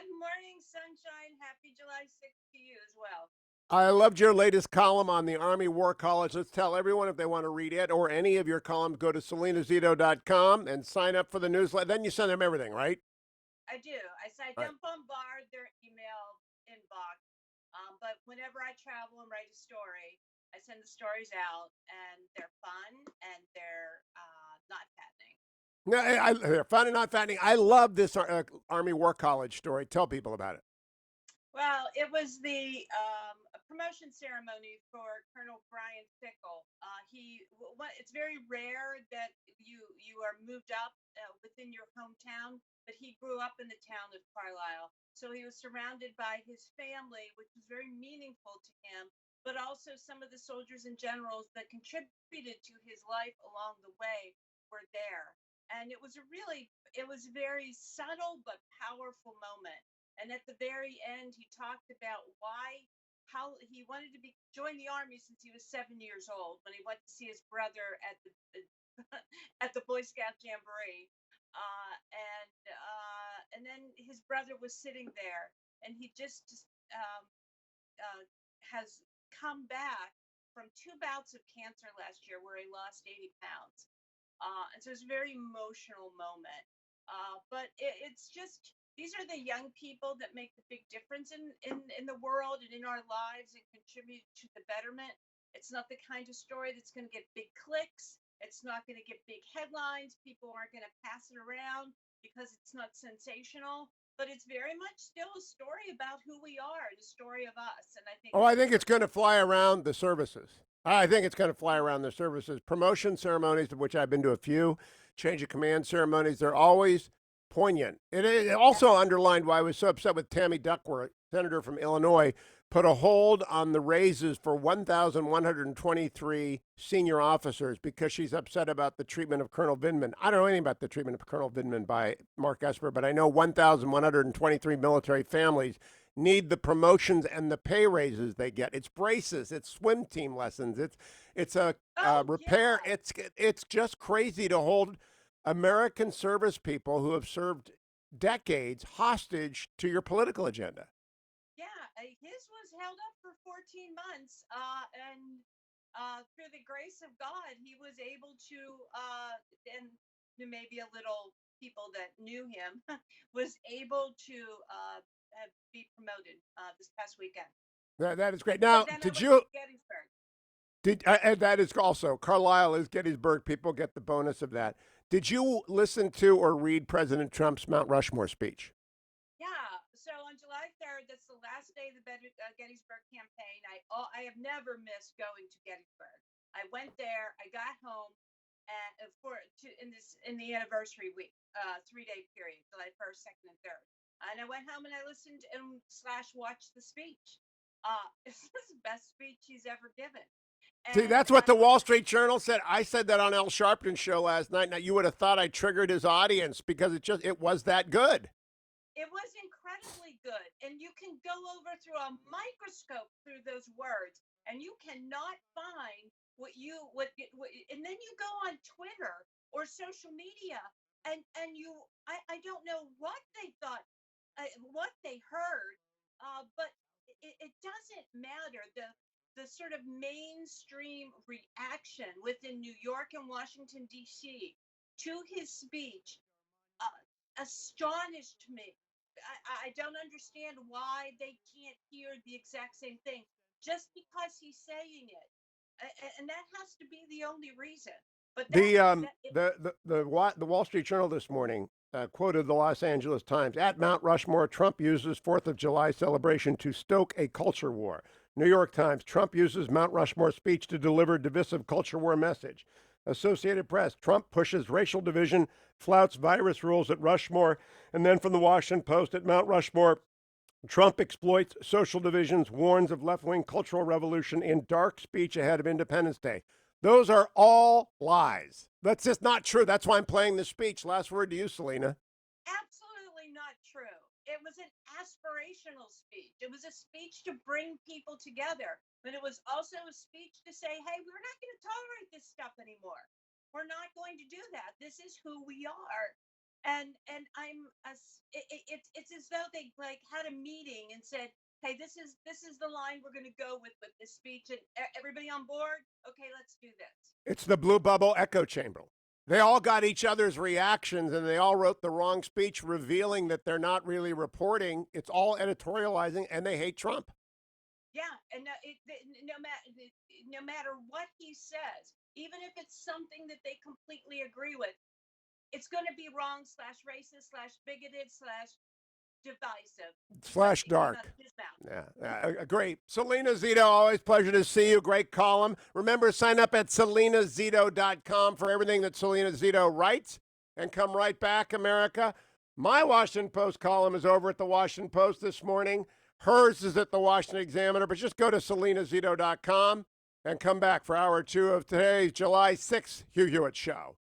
Good morning, sunshine. Happy July 6th to you as well. I loved your latest column on the Army War College. Let's tell everyone if they want to read it or any of your columns, go to selenazito.com and sign up for the newsletter. Then you send them everything, right? I do. I Right. don't bombard their email inbox, but whenever I travel and write a story, I send the stories out, and they're fun and they're not fattening. No, they're fun and not fattening. I love this Army War College story. Tell people about it. Well, it was the promotion ceremony for Colonel Brian Fickle. It's very rare that you are moved up within your hometown, but he grew up in the town of Carlisle, so he was surrounded by his family, which was very meaningful to him. But also some of the soldiers and generals that contributed to his life along the way were there, and it was a very subtle but powerful moment. And at the very end, he talked about how he wanted to join the army since he was 7 years old when he went to see his brother at the at the Boy Scout jamboree, and then his brother was sitting there, and he just has come back from two bouts of cancer last year where he lost 80 pounds. And so it's a very emotional moment. But it's just these are the young people that make the big difference in the world and in our lives and contribute to the betterment. It's not the kind of story that's going to get big clicks. It's not going to get big headlines. People aren't going to pass it around because it's not sensational. But it's very much still a story about who we are, the story of us. And I think Oh, I that's think it's going to important. fly around the services. I think it's going to fly around the services. Promotion ceremonies, of which I've been to a few, change of command ceremonies, they're always poignant. It also Yes. underlined why I was so upset with Tammy Duckworth, senator from Illinois, put a hold on the raises for 1,123 senior officers because she's upset about the treatment of Colonel Vindman. I don't know anything about the treatment of Colonel Vindman by Mark Esper, but I know 1,123 military families need the promotions and the pay raises they get. It's braces, it's swim team lessons, it's a Oh, repair. yeah. It's just crazy to hold American service people who have served decades hostage to your political agenda. Yeah, his was held up for 14 months, and through the grace of God, he was able to, and maybe a little people that knew him, was able to be promoted this past weekend. That is great. So Now, then I did went to you Gettysburg. did and that is also Carlisle is Gettysburg. People get the bonus of that. Did you listen to or read President Trump's Mount Rushmore speech? Yeah. So on July 3rd, that's the last day of the Gettysburg campaign. I have never missed going to Gettysburg. I went there. I got home, and in the anniversary week, 3 day period, July 1st, 2nd, and 3rd. And I went home and I listened and slash watched the speech. This is the best speech he's ever given. See, And that's what the Wall Street Journal said. I said that on Al Sharpton's show last night. Now you would have thought I triggered his audience because it was that good. it was incredibly good, and you can go over through a microscope through those words, and you cannot find what and then you go on Twitter or social media, and I don't know what they thought, what they heard, but it doesn't matter. The sort of mainstream reaction within New York and Washington D.C. to his speech astonished me. I don't understand why they can't hear the exact same thing just because he's saying it, and that has to be the only reason. But The that it, the Wall Street Journal this morning quoted the Los Angeles Times at Mount Rushmore. Trump uses Fourth of July celebration to stoke a culture war. New York Times. Trump uses Mount Rushmore speech to deliver divisive culture war message. Associated Press. Trump pushes racial division, flouts virus rules at Rushmore, and then from the Washington Post at Mount Rushmore. Trump exploits social divisions, warns of left wing cultural revolution in dark speech ahead of Independence Day. Those are all lies. That's just not true. That's why I'm playing this speech. Last word to you, Salena. absolutely not true. It was an aspirational speech. It was a speech to bring people together, but it was also a speech to say, "Hey, we're not going to tolerate this stuff anymore. We're not going to do that. This is who we are." and it's as though they like had a meeting and said, hey, this is the line we're going to go with this speech, and everybody on board. Okay, let's do this. It's the blue bubble echo chamber. They all got each other's reactions and they all wrote the wrong speech, revealing that they're not really reporting. It's all editorializing and they hate Trump. Yeah, and no matter what he says, even if it's something that they completely agree with, it's going to be wrong slash racist slash bigoted slash divisive Slash dark. Yeah, great. Salena Zito, always pleasure to see you. Great column. Remember, sign up at selenazito.com for everything that Salena Zito writes. And come right back, America. My Washington Post column is over at the Washington Post this morning. Hers is at the Washington Examiner, but just go to selenazito.com and come back for hour 2 of today's July 6th Hugh Hewitt Show.